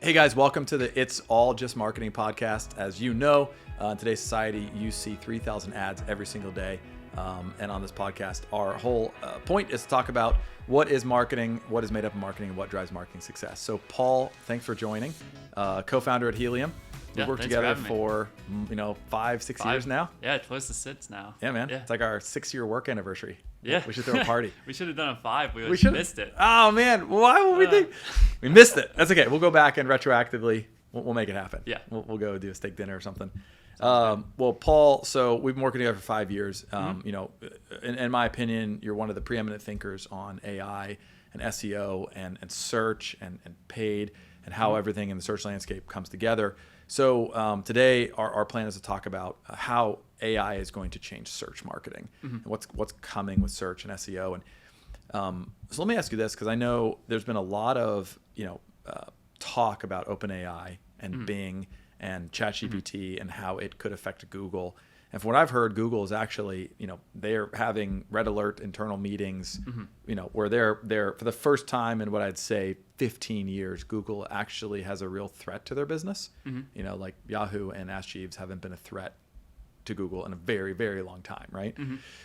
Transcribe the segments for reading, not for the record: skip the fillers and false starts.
Hey guys, welcome to the It's All Just Marketing podcast. As you know, in today's society, you see 3,000 ads every single day. And on this podcast, our whole point is to talk about what is marketing, what is made up of marketing, and what drives marketing success. So Paul, thanks for joining. Co-founder at Helium. We've worked together for 5-6 years now. Yeah, close to 6 now. Yeah, man. Yeah. It's like our 6-year work anniversary. Yeah. We should throw a party. We should have done a 5. We missed it. Oh, man. Why would we think? We missed it. That's okay. We'll go back and retroactively, we'll make it happen. Yeah. We'll go do a steak dinner or something. Well, Paul, so we've been working together for 5 years. In my opinion, you're one of the preeminent thinkers on AI and SEO and search and paid and how everything in the search landscape comes together. So today our plan is to talk about how AI is going to change search marketing and what's coming with search and SEO. And so let me ask you this, because I know there's been a lot of talk about OpenAI and Bing and ChatGPT and how it could affect Google. And from what I've heard, Google is actually, they're having red alert internal meetings, where they're for the first time in what I'd say 15 years, Google actually has a real threat to their business. Like Yahoo and Ask Jeeves haven't been a threat to Google in a very, very long time, right?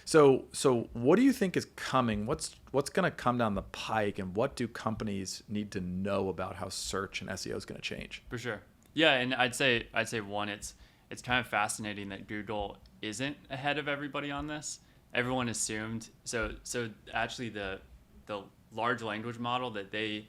So what do you think is coming? What's going to come down the pike, and what do companies need to know about how search and SEO is going to change? For sure. Yeah, and I'd say one, it's kind of fascinating that Google isn't ahead of everybody on this. Everyone assumed so actually the large language model that they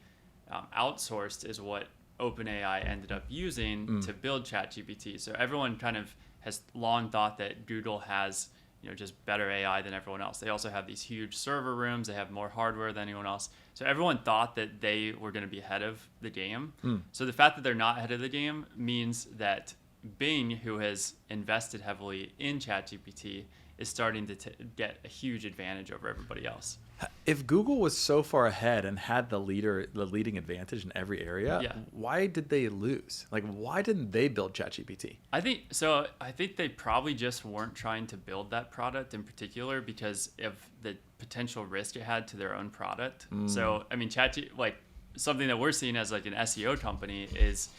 outsourced is what OpenAI ended up using to build ChatGPT. So everyone kind of has long thought that Google has just better AI than everyone else. They also have these huge server rooms. They have more hardware than anyone else. So everyone thought that they were going to be ahead of the game. So the fact that they're not ahead of the game means that Bing, who has invested heavily in ChatGPT, is starting to get a huge advantage over everybody else. If Google was so far ahead and had the leading advantage in every area, why did they lose? Like, why didn't they build ChatGPT? I think they probably just weren't trying to build that product in particular because of the potential risk it had to their own product. So, I mean, something that we're seeing as like an SEO company is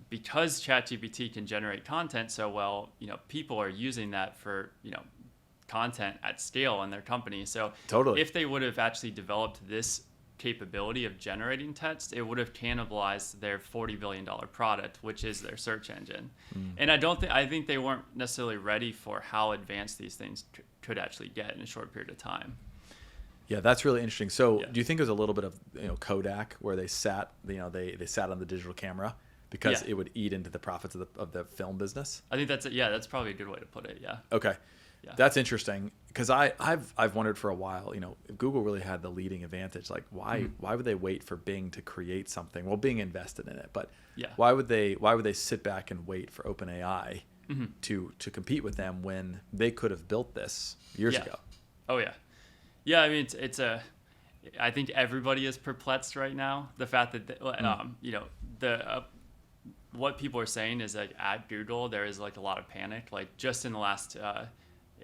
because ChatGPT can generate content so well, people are using that for, content at scale in their company. So totally. If they would have actually developed this capability of generating text, it would have cannibalized their $40 billion product, which is their search engine. And I think they weren't necessarily ready for how advanced these things could actually get in a short period of time. Yeah, that's really interesting. So do you think it was a little bit of Kodak where they sat they sat on the digital camera because it would eat into the profits of the film business? I think that's probably a good way to put it. Yeah. Okay. Yeah. That's interesting, because I've wondered for a while, if Google really had the leading advantage, like why would they wait for Bing to create something? Well, Bing invested in it, but why would they sit back and wait for OpenAI to compete with them when they could have built this years ago? Oh yeah. Yeah, I mean I think everybody is perplexed right now. The fact that what people are saying is like at Google there is like a lot of panic. Like just in the last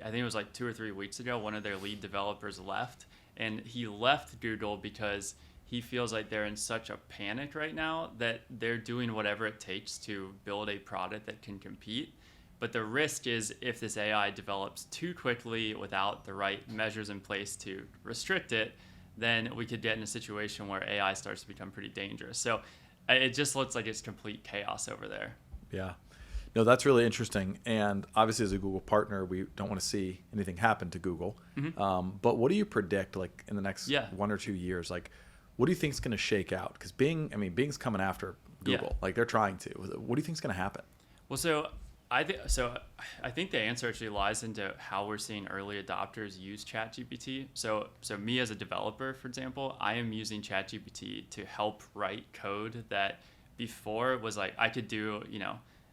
I think it was like 2 or 3 weeks ago, one of their lead developers left, and he left Google because he feels like they're in such a panic right now that they're doing whatever it takes to build a product that can compete. But the risk is if this AI develops too quickly without the right measures in place to restrict it, then we could get in a situation where AI starts to become pretty dangerous. So it just looks like it's complete chaos over there. Yeah. No, that's really interesting. And obviously, as a Google partner, we don't want to see anything happen to Google. But what do you predict, like in the next 1 or 2 years? Like, what do you think is going to shake out? Because Bing's coming after Google. Like they're trying to. What do you think is going to happen? Well, I think the answer actually lies into how we're seeing early adopters use ChatGPT. So me as a developer, for example, I am using ChatGPT to help write code that before was like I could do,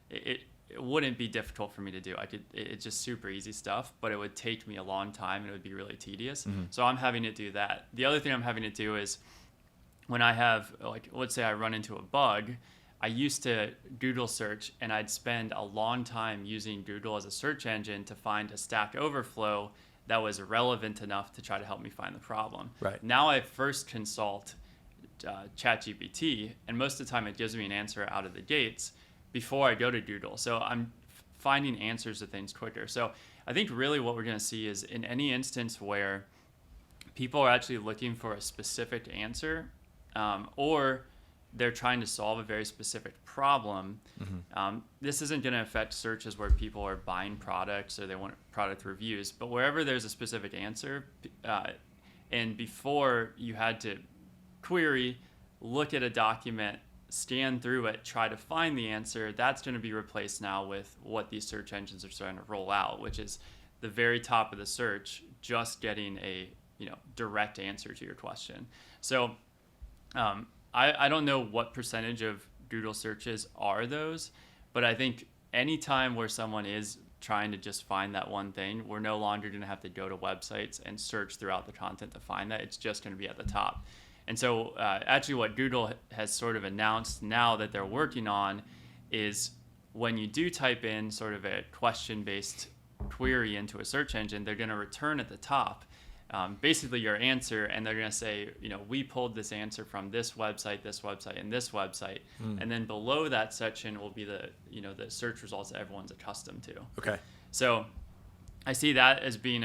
it wouldn't be difficult for me to do. It's just super easy stuff, but it would take me a long time and it would be really tedious. So I'm having to do that. The other thing I'm having to do is when I have, like, let's say I run into a bug, I used to Google search and I'd spend a long time using Google as a search engine to find a Stack Overflow that was relevant enough to try to help me find the problem. Right. Now I first consult ChatGPT, and most of the time it gives me an answer out of the gates before I go to Doodle. So I'm finding answers to things quicker. So I think really what we're going to see is in any instance where people are actually looking for a specific answer, or they're trying to solve a very specific problem. This isn't going to affect searches where people are buying products or they want product reviews, but wherever there's a specific answer, and before you had to query, look at a document, scan through it, try to find the answer, that's going to be replaced now with what these search engines are starting to roll out, which is the very top of the search, just getting a direct answer to your question. So I don't know what percentage of Doodle searches are those, but I think anytime where someone is trying to just find that one thing, we're no longer going to have to go to websites and search throughout the content to find that. It's just going to be at the top. And so actually what Google has sort of announced now that they're working on is when you do type in sort of a question-based query into a search engine, they're going to return at the top basically your answer, and they're going to say, we pulled this answer from this website, and this website. And then below that section will be the search results that everyone's accustomed to. Okay. So I see that as being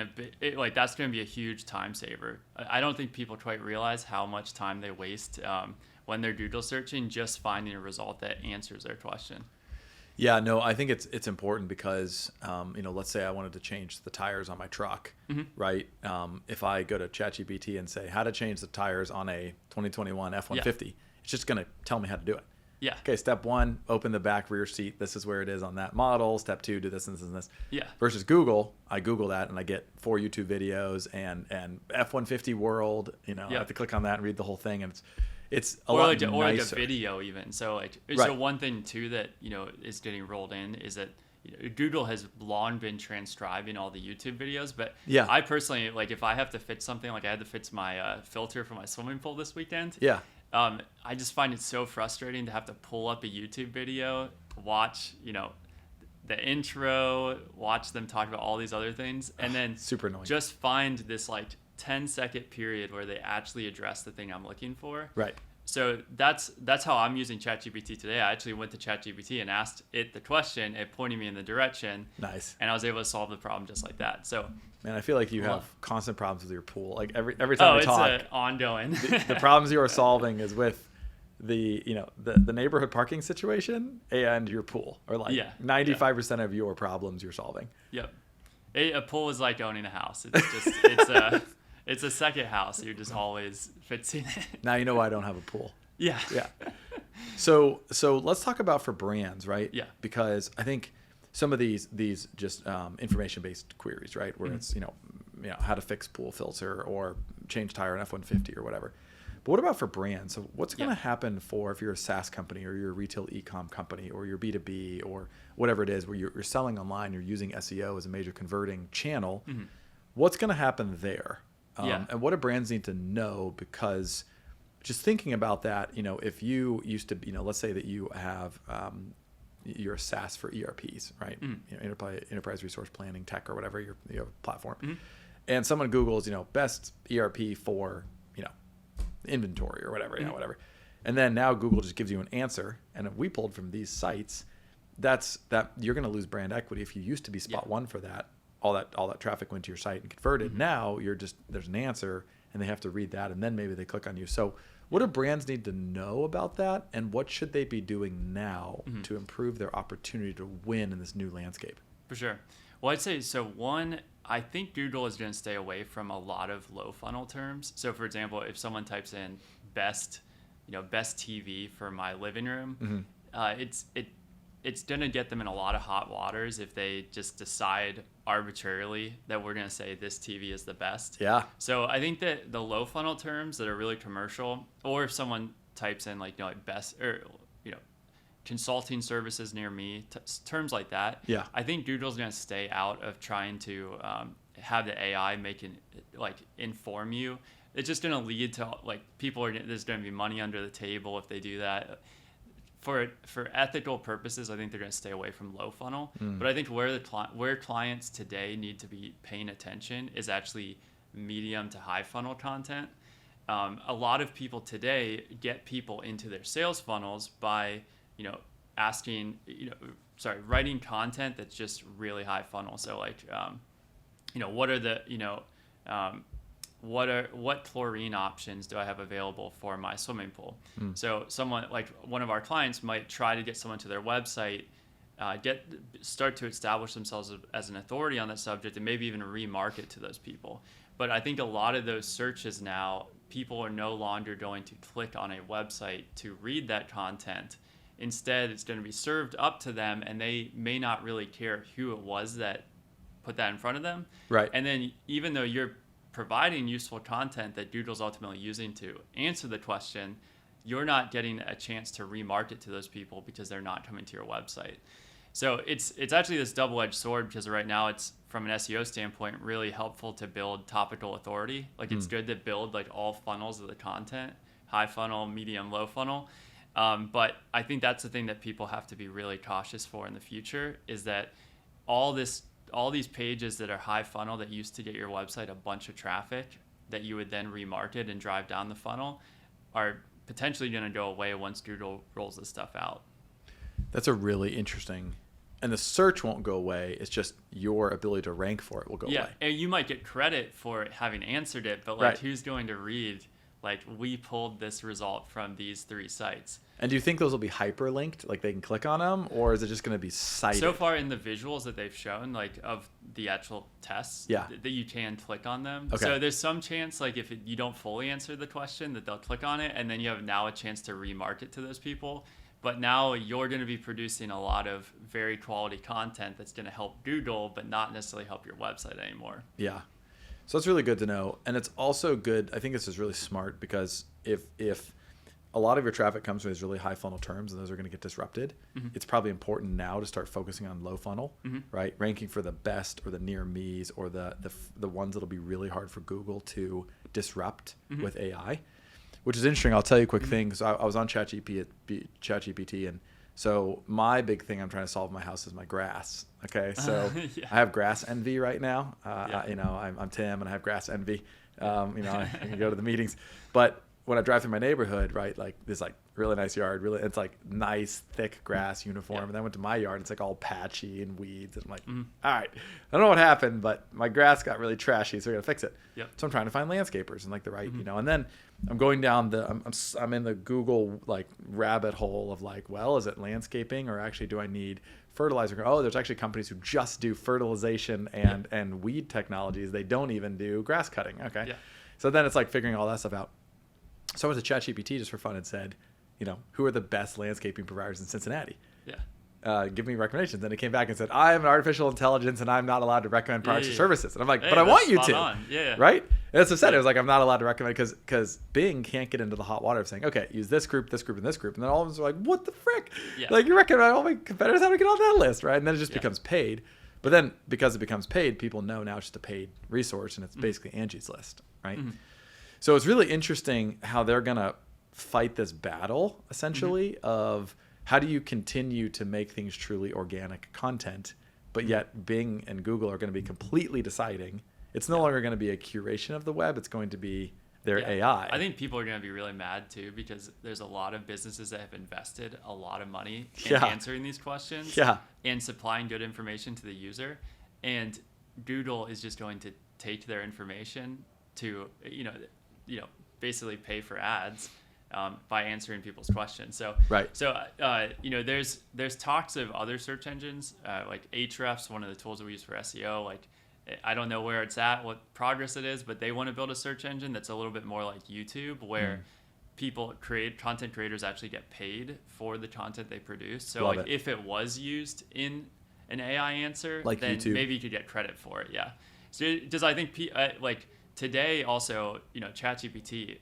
that's going to be a huge time saver. I don't think people quite realize how much time they waste when they're Google searching, just finding a result that answers their question. Yeah, no, I think it's important because, let's say I wanted to change the tires on my truck, right? If I go to ChatGPT and say how to change the tires on a 2021 F-150, it's just going to tell me how to do it. Yeah. Okay, step 1, open the back rear seat. This is where it is on that model. Step 2, do this and this and this. Yeah. Versus Google, I Google that and I get 4 YouTube videos and F-150 world. I have to click on that and read the whole thing, and it's a lot nicer. Or like a video even. So Right. So one thing too that is getting rolled in is that Google has long been transcribing all the YouTube videos, but I personally, if I have to fix something, like I had to fix my filter for my swimming pool this weekend. Yeah. I just find it so frustrating to have to pull up a YouTube video, watch, the intro, watch them talk about all these other things, and then super annoying. Just find this 10-second period where they actually address the thing I'm looking for. Right. So that's how I'm using ChatGPT today. I actually went to ChatGPT and asked it the question, it pointed me in the direction. Nice. And I was able to solve the problem just like that. So man, I feel like you have constant problems with your pool. Like every time we talk, it's ongoing. the problems you are solving is with the neighborhood parking situation and your pool, or 95% of your problems you're solving. Yep. A pool is like owning a house. It's just it's a second house. You're just always fixing it. Now you know why I don't have a pool. Yeah. Yeah. So let's talk about for brands, right? Yeah. Because I think some of these just information-based queries, right, where it's how to fix pool filter or change tire on F-150 or whatever. But what about for brands? So what's going to happen if you're a SaaS company or you're a retail e-com company or you're B2B or whatever it is where you're selling online, you're using SEO as a major converting channel. What's going to happen there? And what do brands need to know? Because just thinking about that, if you used to, let's say that you have, you're a SaaS for ERPs, right? Enterprise resource planning, tech, or whatever you have a platform, and someone Googles, best ERP for, inventory or whatever, whatever, and then now Google just gives you an answer, and if we pulled from these sites, that you're going to lose brand equity if you used to be spot one for that. All that traffic went to your site and converted. Now there's an answer, and they have to read that, and then maybe they click on you. So what do brands need to know about that, and what should they be doing now to improve their opportunity to win in this new landscape? For sure. Well, I'd say, so one, I think Google is going to stay away from a lot of low funnel terms. So for example, if someone types in best TV for my living room, it's going to get them in a lot of hot waters if they just decide arbitrarily that we're going to say this TV is the best. Yeah. So I think that the low funnel terms that are really commercial, or if someone types in best or consulting services near me, terms like that. Yeah. I think Google's going to stay out of trying to have the AI inform you. It's just going to lead to there's going to be money under the table if they do that. For ethical purposes, I think they're going to stay away from low funnel. But I think where clients today need to be paying attention is actually medium to high funnel content. a lot of people today get people into their sales funnels by, asking, writing content that's just really high funnel. So like, what are the, what chlorine options do I have available for my swimming pool? So someone like one of our clients might try to get someone to their website, start to establish themselves as an authority on that subject, and maybe even remarket to those people. But I think a lot of those searches now, people are no longer going to click on a website to read that content. Instead, it's going to be served up to them, and they may not really care who it was that put that in front of them. Right. And then even though you're providing useful content that Google's ultimately using to answer the question, you're not getting a chance to remarket to those people because they're not coming to your website. So it's actually this double-edged sword, because right now it's, from an SEO standpoint, really helpful to build topical authority. Like it's good to build like all funnels of the content, high funnel, medium, low funnel. But I think that's the thing that people have to be really cautious for in the future, is that all these pages that are high funnel that used to get your website a bunch of traffic that you would then remarket and drive down the funnel are potentially going to go away once Google rolls this stuff out. That's a really interesting, and the search won't go away. It's just your ability to rank for it will go away. Yeah, and you might get credit for having answered it, but like Right. Who's going to read, like, we pulled this result from these 3 sites? And do you think those will be hyperlinked, like they can click on them, or is it just going to be cited? So far in the visuals that they've shown, like of the actual tests, Yeah. that you can click on them. Okay. So there's some chance, like if you don't fully answer the question, that they'll click on it, and then you have now a chance to remarket to those people. But now you're going to be producing a lot of very quality content that's going to help Google, but not necessarily help your website anymore. Yeah. So it's really good to know. And it's also good, I think this is really smart, because if a lot of your traffic comes from these really high funnel terms and those are going to get disrupted, it's probably important now to start focusing on low funnel, right? Ranking for the best or the near me's or the ones that'll be really hard for Google to disrupt with AI, which is interesting. I'll tell you a quick thing. So I was on ChatGPT, and so my big thing I'm trying to solve in my house is my grass. Okay, so Yeah. I have grass envy right now. Yeah. I'm Tim, and I have grass envy. I can go to the meetings, but when I drive through my neighborhood, right, like this like really nice yard, really, it's like nice thick grass uniform. Yeah. And then I went to my yard, it's like all patchy and weeds, and I'm like, all right, I don't know what happened, but my grass got really trashy, so we're gonna fix it. Yep. So I'm trying to find landscapers and like the right, and then I'm going down I'm in the Google like rabbit hole of like, well, is it landscaping or actually do I need fertilizer? Oh, there's actually companies who just do fertilization and weed technologies. They don't even do grass cutting. Okay. Yeah. So then it's like figuring all that stuff out. So I went to ChatGPT just for fun and said, who are the best landscaping providers in Cincinnati? Yeah. Give me recommendations. And it came back and said, I am an artificial intelligence and I'm not allowed to recommend products or Yeah. services. And I'm like, Hey, but I want you that's to. spot on. Yeah. Right? And that's what I said. It was like, I'm not allowed to recommend because Bing can't get into the hot water of saying, okay, use this group, and this group. And then all of us are like, what the frick? Yeah. Like, you recommend all my competitors, how do I get on that list? Right? And then it just becomes paid. But then because it becomes paid, people know now it's just a paid resource, and it's basically Angie's List. Right? So it's really interesting how they're going to fight this battle, essentially, of how do you continue to make things truly organic content, but yet Bing and Google are going to be completely deciding it's no longer going to be a curation of the web, it's going to be their AI. I think people are going to be really mad too, because there's a lot of businesses that have invested a lot of money in answering these questions and supplying good information to the user, and Google is just going to take their information to basically pay for ads by answering people's questions. So there's talks of other search engines, like Ahrefs, one of the tools that we use for SEO. Like, I don't know where it's at, what progress it is, but they want to build a search engine that's a little bit more like YouTube, where content creators actually get paid for the content they produce. So if it was used in an AI answer, like then YouTube, maybe you could get credit for it. Yeah. So does I think like today also, ChatGPT,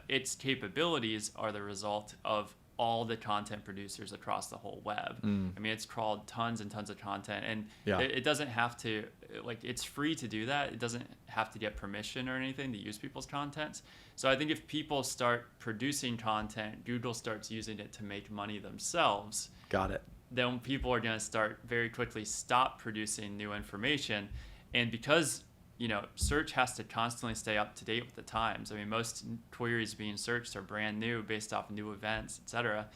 its capabilities are the result of all the content producers across the whole web. I mean, it's crawled tons and tons of content, and it doesn't have to, like, it's free to do that. It doesn't have to get permission or anything to use people's content. So I think if people start producing content, Google starts using it to make money themselves. Got it. Then people are going to start very quickly stop producing new information. And because search has to constantly stay up to date with the times. I mean, most queries being searched are brand new based off new events, etc.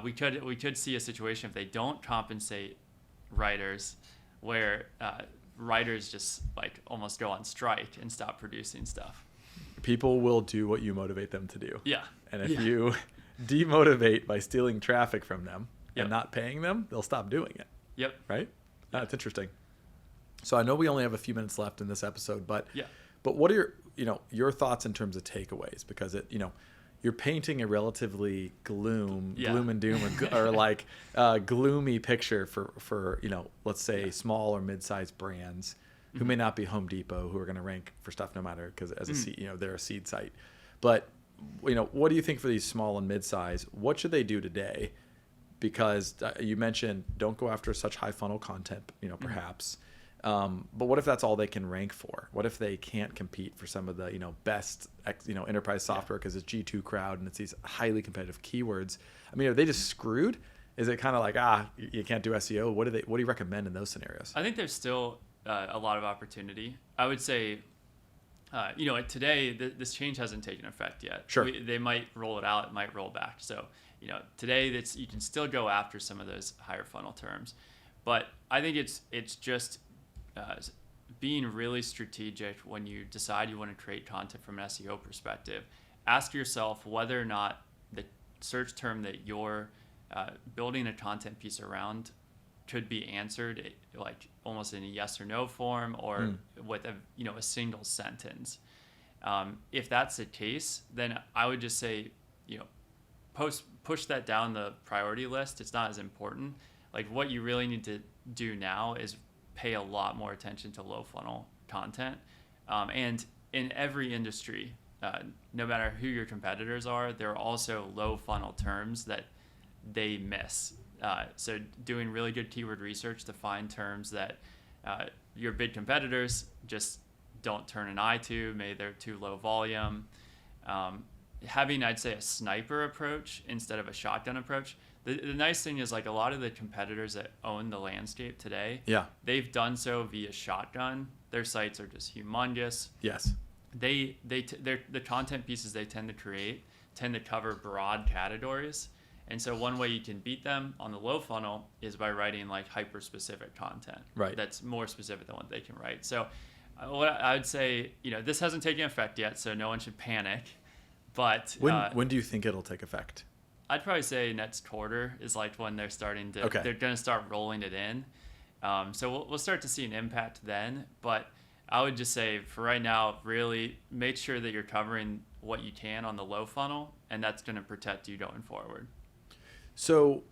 We could see a situation if they don't compensate writers, where writers just like almost go on strike and stop producing stuff. People will do what you motivate them to do. Yeah. And if you demotivate by stealing traffic from them Yep. and not paying them, they'll stop doing it. Yep. Right? That's interesting. So I know we only have a few minutes left in this episode, but Yeah. but what are your thoughts in terms of takeaways? Because you're painting a relatively gloom and doom or like gloomy picture for let's say small or mid-sized brands who may not be Home Depot, who are going to rank for stuff no matter, because as a seed, they're a seed site. But what do you think for these small and mid-size? What should they do today? Because you mentioned don't go after such high funnel content, perhaps. But what if that's all they can rank for? What if they can't compete for some of the best enterprise software because it's G2 crowd and it's these highly competitive keywords? I mean, are they just screwed? Is it kind of like you can't do SEO? What do you recommend in those scenarios? I think there's still a lot of opportunity. I would say, today this change hasn't taken effect yet. Sure. They might roll it out, it might roll back. So today you can still go after some of those higher funnel terms, but I think it's just being really strategic when you decide you want to create content from an SEO perspective. Ask yourself whether or not the search term that you're building a content piece around could be answered like almost in a yes or no form or with a single sentence. If that's the case, then I would just say, push that down the priority list. It's not as important. Like what you really need to do now is pay a lot more attention to low funnel content. And in every industry, no matter who your competitors are, there are also low funnel terms that they miss. So doing really good keyword research to find terms that your big competitors just don't turn an eye to, maybe they're too low volume. Having, I'd say, a sniper approach instead of a shotgun approach. The nice thing is like a lot of the competitors that own the landscape today, they've done so via shotgun. Their sites are just humongous. Yes. The content pieces they tend to create tend to cover broad categories. And so one way you can beat them on the low funnel is by writing like hyper specific content. Right. That's more specific than what they can write. So what I would say, this hasn't taken effect yet, so no one should panic. But when do you think it'll take effect? I'd probably say next quarter is like when they're starting to, Okay. They're going to start rolling it in. So we'll start to see an impact then. But I would just say for right now, really make sure that you're covering what you can on the low funnel, and that's going to protect you going forward. So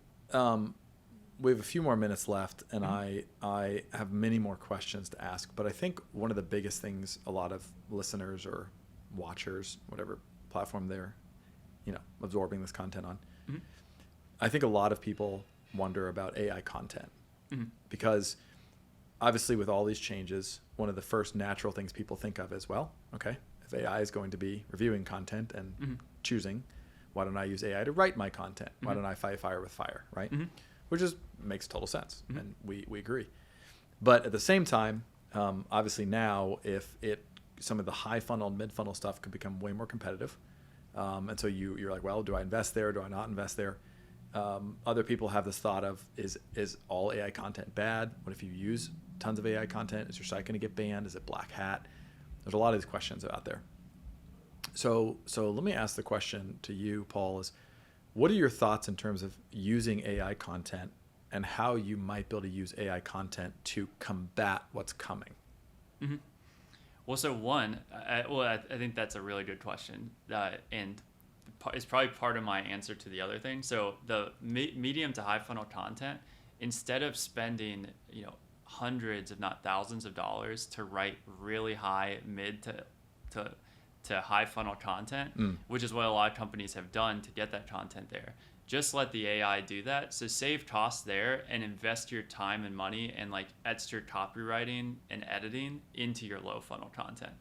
we have a few more minutes left, and I have many more questions to ask. But I think one of the biggest things a lot of listeners or watchers, whatever platform they're absorbing this content on, I think a lot of people wonder about AI content because obviously with all these changes, one of the first natural things people think of is, well, okay, if AI is going to be reviewing content and choosing, why don't I use AI to write my content? Why don't I fight fire with fire, right? Which makes total sense, and we agree. But at the same time, obviously now, some of the high funnel and mid funnel stuff could become way more competitive, and so you're like, well, do I invest there? Do I not invest there? Other people have this thought of, is all AI content bad? What if you use tons of AI content? Is your site going to get banned? Is it black hat? There's a lot of these questions out there. So let me ask the question to you, Paul, is what are your thoughts in terms of using AI content and how you might be able to use AI content to combat what's coming? Well, so I think that's a really good question. And it's probably part of my answer to the other thing. So the medium to high funnel content, instead of spending, hundreds, if not thousands of dollars to write really high mid to high funnel content, which is what a lot of companies have done to get that content there. Just let the AI do that. So save costs there and invest your time and money and like extra copywriting and editing into your low funnel content.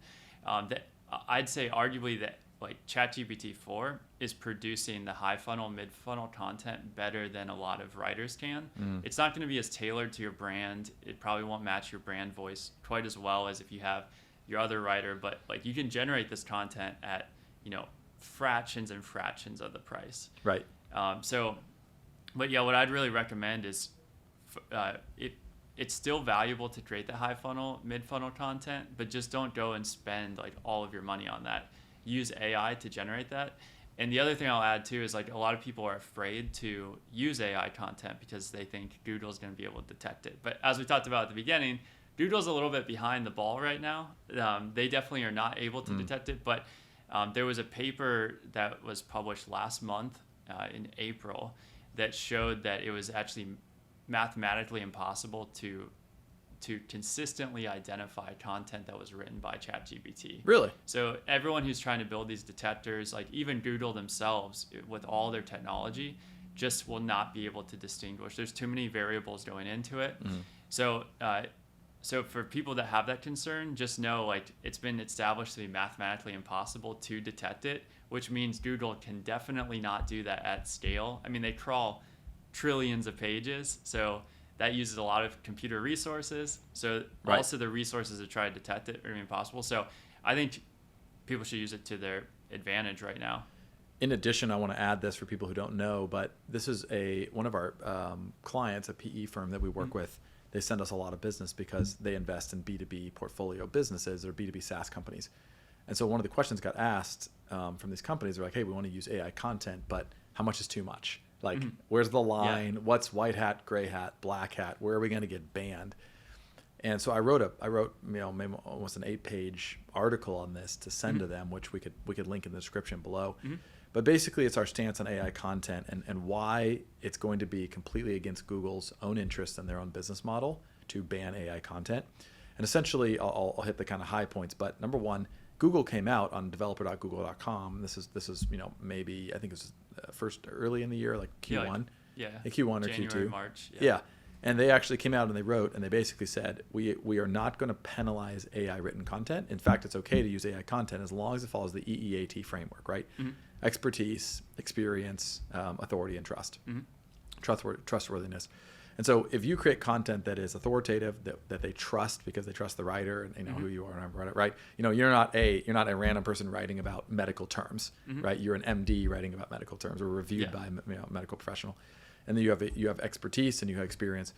I'd say arguably that like ChatGPT 4 is producing the high funnel, mid funnel content better than a lot of writers can. It's not going to be as tailored to your brand. It probably won't match your brand voice quite as well as if you have your other writer, but like you can generate this content at, you know, fractions and fractions of the price. Right. But yeah, what I'd really recommend is it's still valuable to create the high funnel, mid funnel content, but just don't go and spend like all of your money on that. Use AI to generate that. And the other thing I'll add too is like a lot of people are afraid to use AI content because they think Google's going to be able to detect it. But as we talked about at the beginning, Google's a little bit behind the ball right now. They definitely are not able to detect it, but there was a paper that was published last month in April that showed that it was actually mathematically impossible to consistently identify content that was written by ChatGPT. Really? So everyone who's trying to build these detectors, like even Google themselves, with all their technology, just will not be able to distinguish. There's too many variables going into it. So for people that have that concern, just know like it's been established to be mathematically impossible to detect it, which means Google can definitely not do that at scale. I mean, they crawl trillions of pages, so that uses a lot of computer resources. So also the resources to try to detect it are impossible. So I think people should use it to their advantage right now. In addition, I want to add this for people who don't know, but this is one of our clients, a PE firm that we work with. They send us a lot of business because they invest in B2B portfolio businesses or B2B SaaS companies. And so one of the questions got asked from these companies, they're like, hey, we want to use AI content, but how much is too much? Like, where's the line? Yeah. What's white hat, gray hat, black hat? Where are we going to get banned? And so I wrote maybe almost an 8-page article on this to send to them, which we could link in the description below. But basically, it's our stance on AI content and why it's going to be completely against Google's own interest and their own business model to ban AI content. And essentially, I'll hit the kind of high points. But number one, Google came out on developer.google.com. This is maybe I think it was first early in the year, like Q1. Q1 or January, Q2. March. Yeah. And they actually came out and they wrote and they basically said, we are not going to penalize AI written content. In fact, it's okay to use AI content as long as it follows the EEAT framework, right? Expertise, experience, authority, and trust. Trustworthiness. And so if you create content that is authoritative, that they trust because they trust the writer and they know who you are and write it, right? You're not a random person writing about medical terms, right? You're an MD writing about medical terms or reviewed by a medical professional. And then you have expertise and you have experience.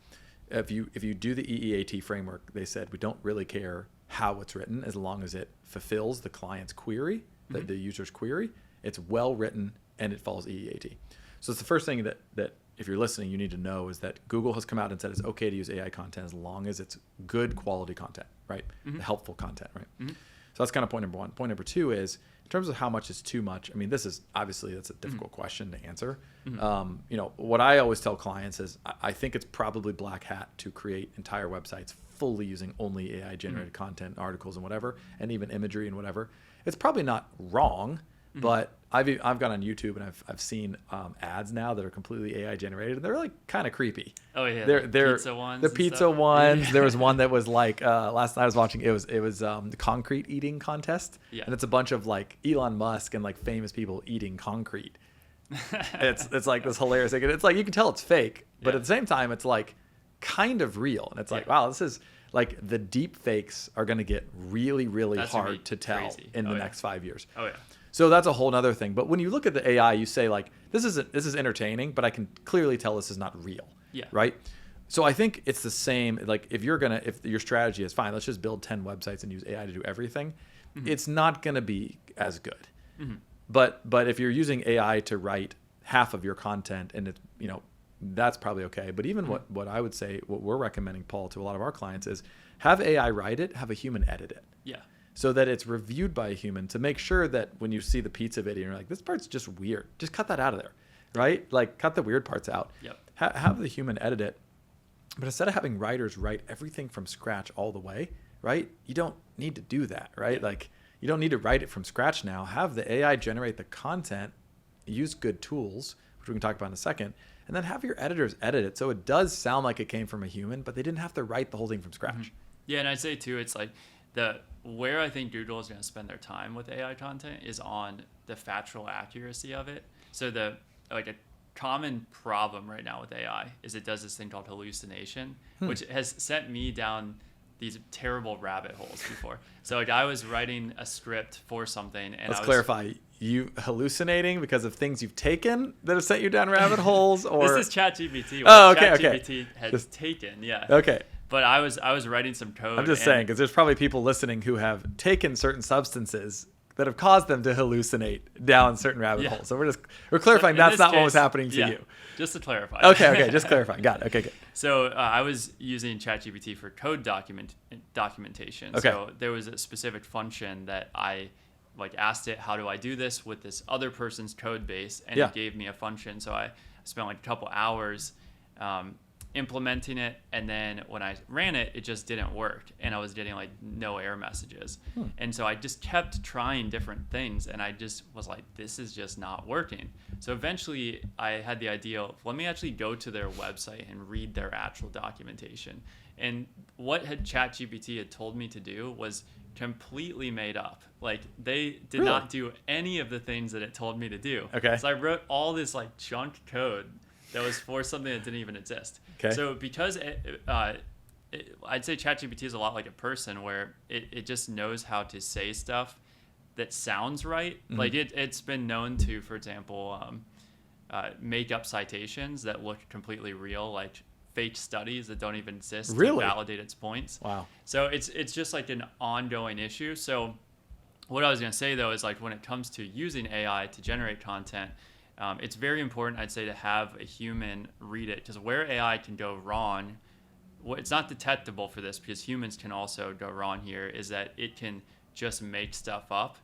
If you do the EEAT framework, they said we don't really care how it's written as long as it fulfills the client's query, the user's query. It's well written and it follows EEAT. So it's the first thing that if you're listening, you need to know is that Google has come out and said it's okay to use AI content as long as it's good quality content, right? Helpful content, right? So that's kind of point number one. Point number two is in terms of how much is too much. I mean, that's a difficult question to answer. What I always tell clients is I think it's probably black hat to create entire websites fully using only AI generated content, articles and whatever, and even imagery and whatever. It's probably not wrong. But I've gone on YouTube and I've seen ads now that are completely AI generated and they're like kind of creepy. Oh yeah, they're pizza ones. The pizza ones. There was one that was like last night I was watching. It was the concrete eating contest. Yeah. And it's a bunch of like Elon Musk and like famous people eating concrete. It's like this hilarious thing. It's like you can tell it's fake, but at the same time it's like kind of real. And it's like wow, this is like the deep fakes are going to get really hard to tell in the next 5 years. Oh yeah. So that's a whole other thing. But when you look at the AI, you say like, this is entertaining, but I can clearly tell this is not real. Yeah. Right. So I think it's the same. Like if your strategy is fine, let's just build 10 websites and use AI to do everything. It's not going to be as good. But if you're using AI to write half of your content and it's, that's probably okay. But even what I would say, what we're recommending, Paul, to a lot of our clients is have AI write it, have a human edit it. Yeah. So that it's reviewed by a human to make sure that when you see the pizza video, you're like, this part's just weird. Just cut that out of there, right? Like cut the weird parts out. Yep. Have the human edit it. But instead of having writers write everything from scratch all the way, right? You don't need to do that, right? Yeah. Like you don't need to write it from scratch now. Have the AI generate the content, use good tools, which we can talk about in a second, and then have your editors edit it so it does sound like it came from a human, but they didn't have to write the whole thing from scratch. Yeah, and I'd say too, it's like where I think Google is going to spend their time with AI content is on the factual accuracy of it. So a common problem right now with AI is it does this thing called hallucination, which has sent me down these terrible rabbit holes before. So like I was writing a script for something, and Let's clarify. You hallucinating because of things you've taken that have sent you down rabbit holes, or this is ChatGPT. Oh, okay, ChatGPT has taken, yeah. Okay. But I was writing some code. I'm just saying, because there's probably people listening who have taken certain substances that have caused them to hallucinate down certain rabbit holes. So we're clarifying that's not what was happening to you. Just to clarify. Okay, just clarifying. Got it. Okay, good. So I was using ChatGPT for code documentation. Okay. So there was a specific function that I like asked it, how do I do this with this other person's code base? And it gave me a function. So I spent like a couple hours implementing it, and then when I ran it, it just didn't work, and I was getting like no error messages. And so I just kept trying different things, and I just was like, this is just not working. So eventually I had the idea of, let me actually go to their website and read their actual documentation. And what ChatGPT had told me to do was completely made up. Like they did not do any of the things that it told me to do. Okay. So I wrote all this like junk code that was for something that didn't even exist. Okay. So because I'd say ChatGPT is a lot like a person, where it just knows how to say stuff that sounds right. Mm-hmm. Like it's been known to, for example, make up citations that look completely real, like fake studies that don't even exist to validate its points. Wow. So it's just like an ongoing issue. So what I was going to say, though, is like when it comes to using AI to generate content, it's very important, I'd say, to have a human read it, because where AI can go wrong, it's not detectable for this because humans can also go wrong here, is that it can just make stuff up.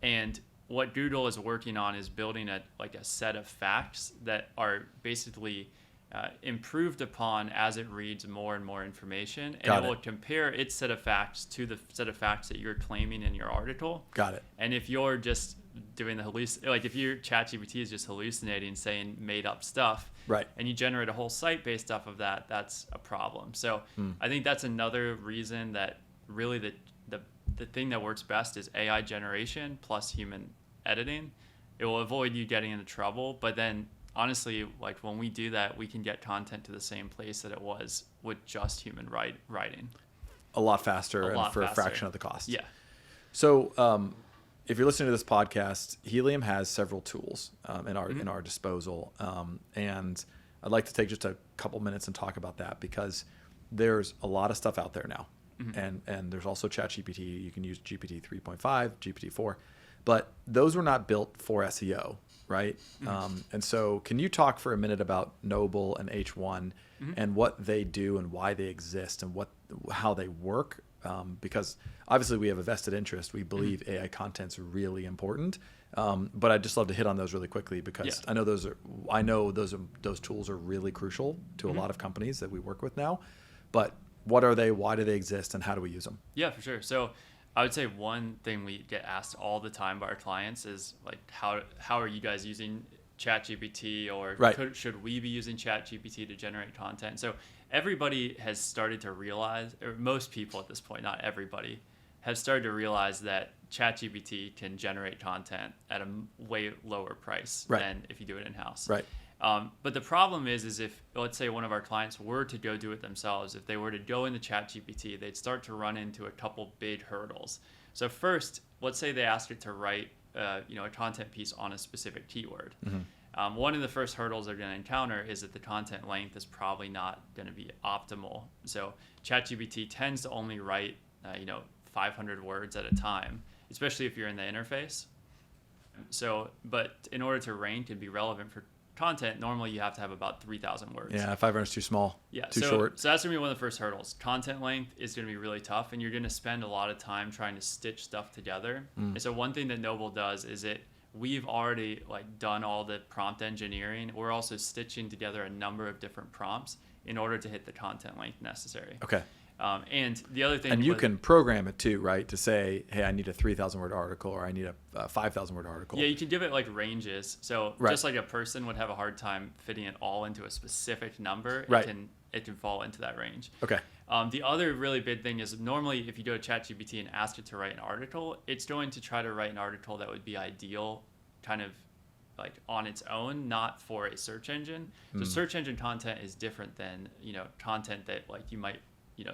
And what Google is working on is building a set of facts that are basically improved upon as it reads more and more information, and it will compare its set of facts to the set of facts that you're claiming in your article. Got it. And if you're just doing if your ChatGPT is just hallucinating, saying made up stuff, right, and you generate a whole site based off of that, that's a problem. So I think that's another reason that really the thing that works best is AI generation plus human editing. It will avoid you getting into trouble, but then honestly, like when we do that, we can get content to the same place that it was with just human writing. A lot faster and for a fraction of the cost. Yeah. So if you're listening to this podcast, Helium has several tools in our disposal. And I'd like to take just a couple minutes and talk about that, because there's a lot of stuff out there now. Mm-hmm. And there's also ChatGPT. You can use GPT 3.5, GPT 4. But those were not built for SEO, right? Mm-hmm. And so can you talk for a minute about Noble and H1 and what they do and why they exist and how they work? Because obviously we have a vested interest. We believe AI content's really important. But I'd just love to hit on those really quickly, because I know those tools are really crucial to a lot of companies that we work with now. But what are they? Why do they exist? And how do we use them? Yeah, for sure. So I would say one thing we get asked all the time by our clients is like, how are you guys using ChatGPT, or should we be using ChatGPT to generate content? So everybody has started to realize, or most people at this point, not everybody, have started to realize that ChatGPT can generate content at a way lower price than if you do it in-house. Right. But the problem is if, let's say, one of our clients were to go do it themselves, if they were to go into ChatGPT, they'd start to run into a couple big hurdles. So first, let's say they ask it to write a content piece on a specific keyword. Mm-hmm. One of the first hurdles they're going to encounter is that the content length is probably not going to be optimal. So ChatGPT tends to only write 500 words at a time, especially if you're in the interface. So, but in order to rank and be relevant for content, normally you have to have about 3,000 words. Yeah, 500 is too small. Yeah, too short. So that's going to be one of the first hurdles. Content length is going to be really tough, and you're going to spend a lot of time trying to stitch stuff together. And so one thing that Noble does is we've already done all the prompt engineering. We're also stitching together a number of different prompts in order to hit the content length necessary. Okay. And the other thing, and you can program it too, right? To say, hey, I need a 3,000 word article, or I need a 5,000 word article. Yeah, you can give it ranges. So just like a person would have a hard time fitting it all into a specific number, it can fall into that range. Okay. The other really big thing is normally if you go to ChatGPT and ask it to write an article, it's going to try to write an article that would be ideal, kind of on its own, not for a search engine. So search engine content is different than content that you might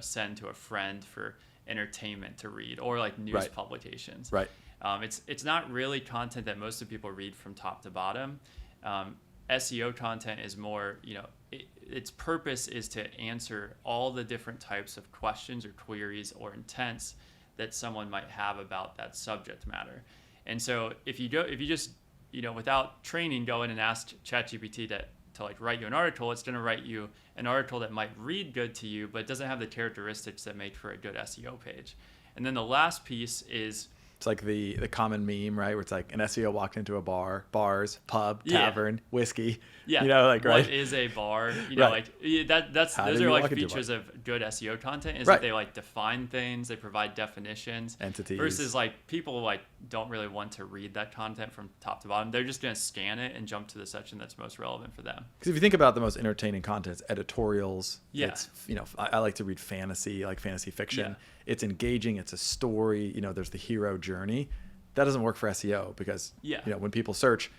send to a friend for entertainment to read, or like news Right. publications. Right. It's not really content that most of people read from top to bottom. SEO content is more, its purpose is to answer all the different types of questions or queries or intents that someone might have about that subject matter. And so if you just, without training, go in and ask ChatGPT to like write you an article, it's going to write you an article that might read good to you, but it doesn't have the characteristics that make for a good SEO page. And then the last piece is, it's like the common meme, right? Where it's like an SEO walked into a bars, pub, tavern, whiskey. Yeah. Right? What is a bar? Right. Those do are you like walk into a features of good SEO content, is Right. that they like define things, they provide definitions. Entities. Versus like people like don't really want to read that content from top to bottom. They're just going to scan it and jump to the section that's most relevant for them. Because if you think about the most entertaining content, it's editorials. Yeah. It's, I like to read fantasy, like fantasy fiction. Yeah. It's engaging. It's a story. There's the hero journey. That doesn't work for SEO because, when people search,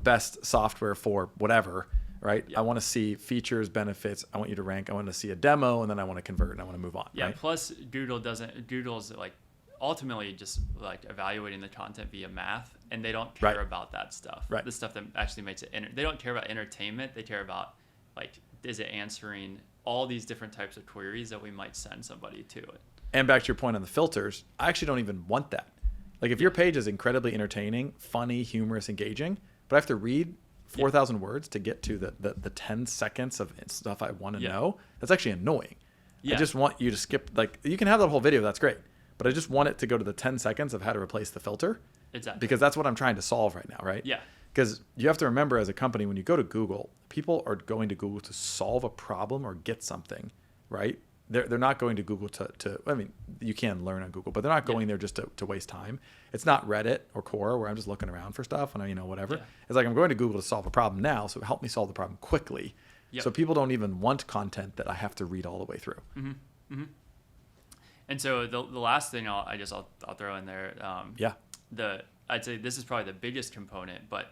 best software for whatever, right? Yeah. I want to see features, benefits. I want you to rank. I want to see a demo, and then I want to convert and I want to move on. Yeah. Right? Plus Google's like ultimately just like evaluating the content via math, and they don't care Right. about that stuff. Right. The stuff that actually makes it, they don't care about entertainment. They care about like, is it answering all these different types of queries that we might send somebody to it. And back to your point on the filters, I actually don't even want that. Like if your page is incredibly entertaining, funny, humorous, engaging, but I have to read 4,000 words to get to the 10 seconds of stuff I want to know, that's actually annoying. Yeah. I just want you to skip, like you can have that whole video, that's great. But I just want it to go to the 10 seconds of how to replace the filter. Exactly. Because that's what I'm trying to solve right now, right? Yeah. Because you have to remember as a company, when you go to Google, people are going to Google to solve a problem or get something, right? They're not going to Google to I mean, you can learn on Google, but they're not going there just to waste time. It's not Reddit or Quora where I'm just looking around for stuff and whatever. Yeah. It's like I'm going to Google to solve a problem now, so help me solve the problem quickly. Yep. So people don't even want content that I have to read all the way through. Mm-hmm. Mm-hmm. And so the last thing I'll throw in there. I'd say this is probably the biggest component, but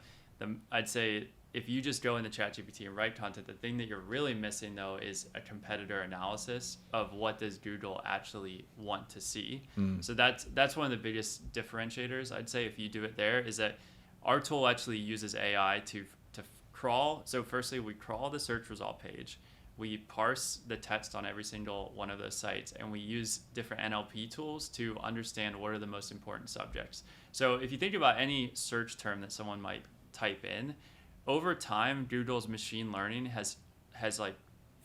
I'd say if you just go into ChatGPT and write content, the thing that you're really missing though is a competitor analysis of what does Google actually want to see. So that's one of the biggest differentiators, I'd say, if you do it there, is that our tool actually uses AI to crawl. So firstly, we crawl the search result page. We parse the text on every single one of those sites, and we use different NLP tools to understand what are the most important subjects. So if you think about any search term that someone might type in, over time, Google's machine learning has like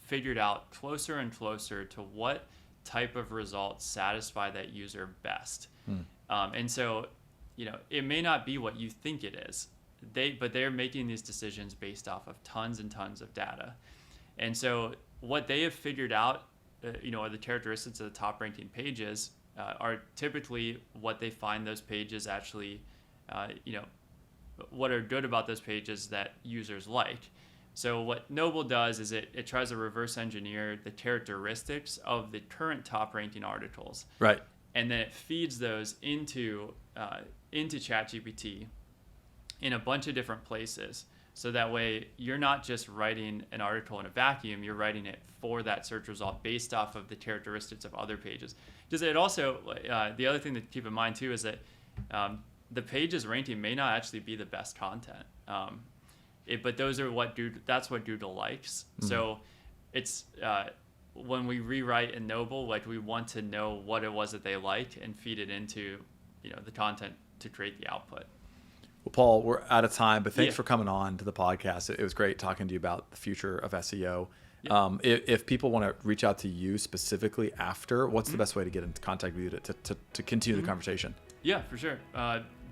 figured out closer and closer to what type of results satisfy that user best. And so, it may not be what you think it is. But they're making these decisions based off of tons and tons of data. And so what they have figured out, are the characteristics of the top ranking pages are typically what they find those pages actually, what are good about those pages that users like. So what Noble does is it tries to reverse engineer the characteristics of the current top ranking articles. Right. And then it feeds those into ChatGPT in a bunch of different places. So that way you're not just writing an article in a vacuum, you're writing it for that search result based off of the characteristics of other pages. Because it also, the other thing to keep in mind too is that the pages ranking may not actually be the best content. But those are that's what Google likes. So it's, when we rewrite in Noble, like we want to know what it was that they like and feed it into, the content to create the output. Well, Paul, we're out of time, but thanks for coming on to the podcast. It was great talking to you about the future of SEO. Yeah. If people want to reach out to you specifically after, what's the best way to get in contact with you to continue the conversation? Yeah, for sure.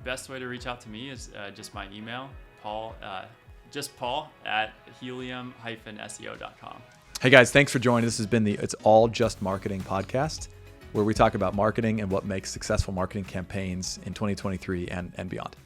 Best way to reach out to me is just my email, Paul at helium-seo.com. Hey guys, thanks for joining. This has been the It's All Just Marketing podcast, where we talk about marketing and what makes successful marketing campaigns in 2023 and beyond.